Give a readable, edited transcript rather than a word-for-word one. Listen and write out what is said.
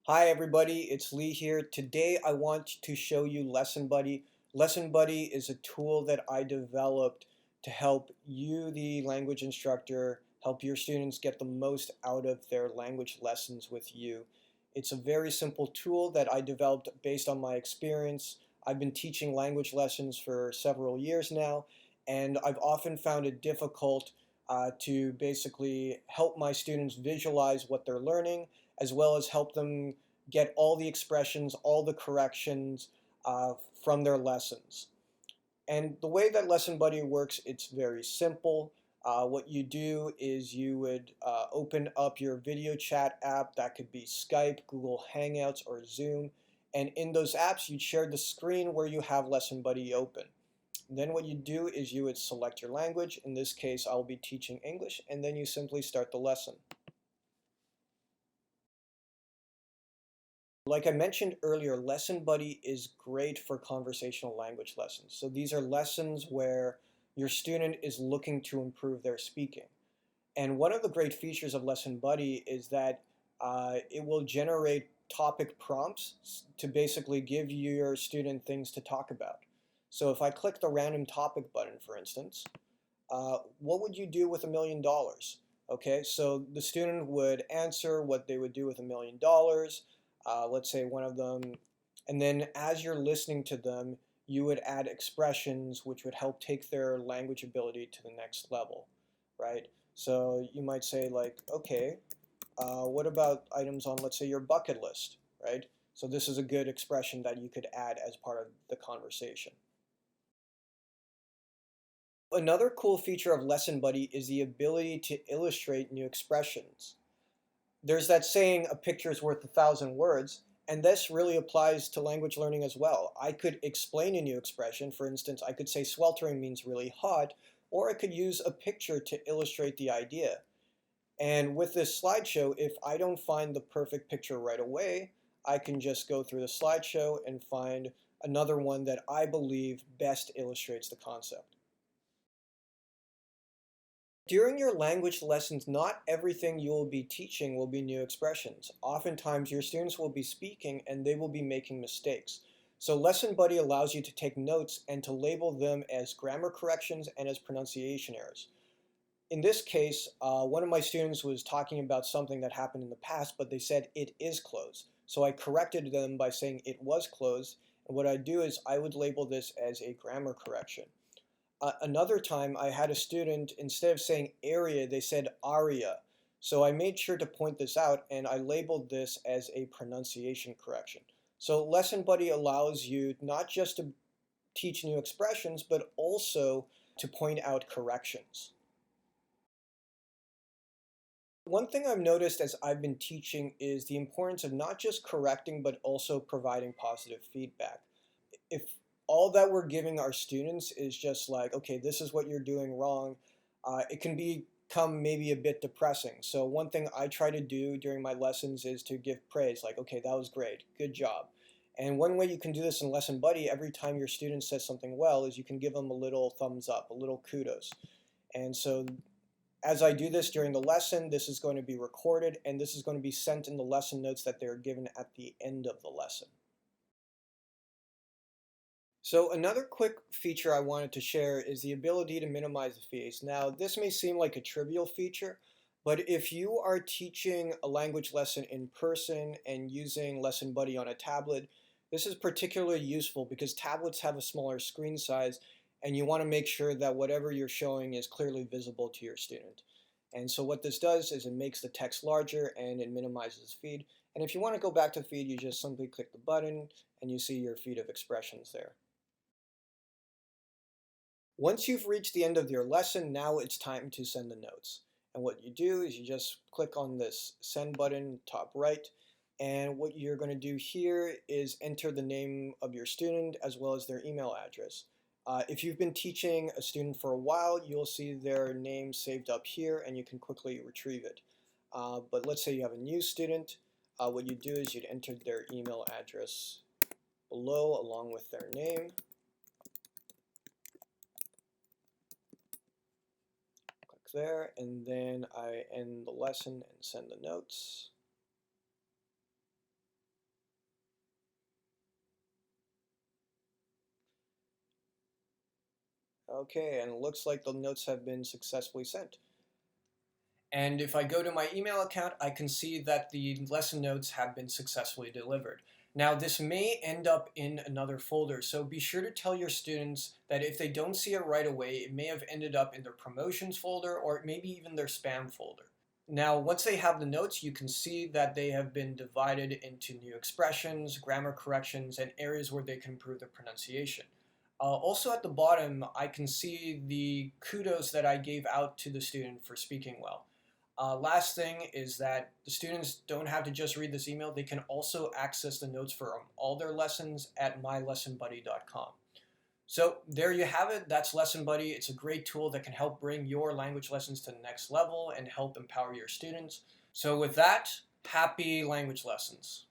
Hi everybody, it's Lee here. Today I want to show you Lesson Buddy. Lesson Buddy is a tool that I developed to help you, the language instructor, help your students get the most out of their language lessons with you. It's a very simple tool that I developed based on my experience. I've been teaching language lessons for several years now, and I've often found it difficult to basically help my students visualize what they're learning as well as help them get all the expressions, all the corrections from their lessons. And the way that Lesson Buddy works, it's very simple. What you do is you would open up your video chat app. That could be Skype, Google Hangouts, or Zoom. And in those apps, you'd share the screen where you have Lesson Buddy open. Then what you do is you would select your language. In this case, I'll be teaching English, and then you simply start the lesson. Like I mentioned earlier, Lesson Buddy is great for conversational language lessons. So these are lessons where your student is looking to improve their speaking. And one of the great features of Lesson Buddy is that it will generate topic prompts to basically give your student things to talk about. So if I click the random topic button, for instance, what would you do with $1,000,000? Okay, so the student would answer what they would do with $1,000,000. Let's say one of them, and then as you're listening to them, you would add expressions which would help take their language ability to the next level, right? So you might say like, okay, what about items on, let's say, your bucket list, right? So this is a good expression that you could add as part of the conversation. Another cool feature of Lesson Buddy is the ability to illustrate new expressions. There's that saying, a picture is worth 1,000 words, and this really applies to language learning as well. I could explain a new expression. For instance, I could say sweltering means really hot, or I could use a picture to illustrate the idea. And with this slideshow, if I don't find the perfect picture right away, I can just go through the slideshow and find another one that I believe best illustrates the concept. During your language lessons, not everything you will be teaching will be new expressions. Oftentimes, your students will be speaking and they will be making mistakes. So Lesson Buddy allows you to take notes and to label them as grammar corrections and as pronunciation errors. In this case, one of my students was talking about something that happened in the past, but they said it is closed. So I corrected them by saying it was closed, and what I do is I would label this as a grammar correction. Another time I had a student, instead of saying area, they said aria. So I made sure to point this out and I labeled this as a pronunciation correction. So Lesson Buddy allows you not just to teach new expressions, but also to point out corrections. One thing I've noticed as I've been teaching is the importance of not just correcting, but also providing positive feedback. If all that we're giving our students is just like, okay, this is what you're doing wrong, it can become maybe a bit depressing. So one thing I try to do during my lessons is to give praise, like, okay, that was great, good job. And one way you can do this in Lesson Buddy, every time your student says something well, is you can give them a little thumbs up, a little kudos. And so as I do this during the lesson, this is going to be recorded and this is going to be sent in the lesson notes that they're given at the end of the lesson. So another quick feature I wanted to share is the ability to minimize the face. Now, this may seem like a trivial feature, but if you are teaching a language lesson in person and using Lesson Buddy on a tablet, this is particularly useful because tablets have a smaller screen size and you want to make sure that whatever you're showing is clearly visible to your student. And so what this does is it makes the text larger and it minimizes feed. And if you want to go back to feed, you just simply click the button and you see your feed of expressions there. Once you've reached the end of your lesson, now it's time to send the notes. And what you do is you just click on this send button top right, and what you're going to do here is enter the name of your student as well as their email address. If you've been teaching a student for a while, you'll see their name saved up here and you can quickly retrieve it. But let's say you have a new student, what you do is you'd enter their email address below along with their name. There, and then I end the lesson and send the notes. Okay, and it looks like the notes have been successfully sent. And if I go to my email account, I can see that the lesson notes have been successfully delivered. Now, this may end up in another folder, so be sure to tell your students that if they don't see it right away, it may have ended up in their promotions folder or maybe even their spam folder. Now, once they have the notes, you can see that they have been divided into new expressions, grammar corrections, and areas where they can improve their pronunciation. Also at the bottom, I can see the kudos that I gave out to the student for speaking well. Last thing is that the students don't have to just read this email. They can also access the notes for all their lessons at mylessonbuddy.com. So there you have it. That's Lesson Buddy. It's a great tool that can help bring your language lessons to the next level and help empower your students. So with that, happy language lessons.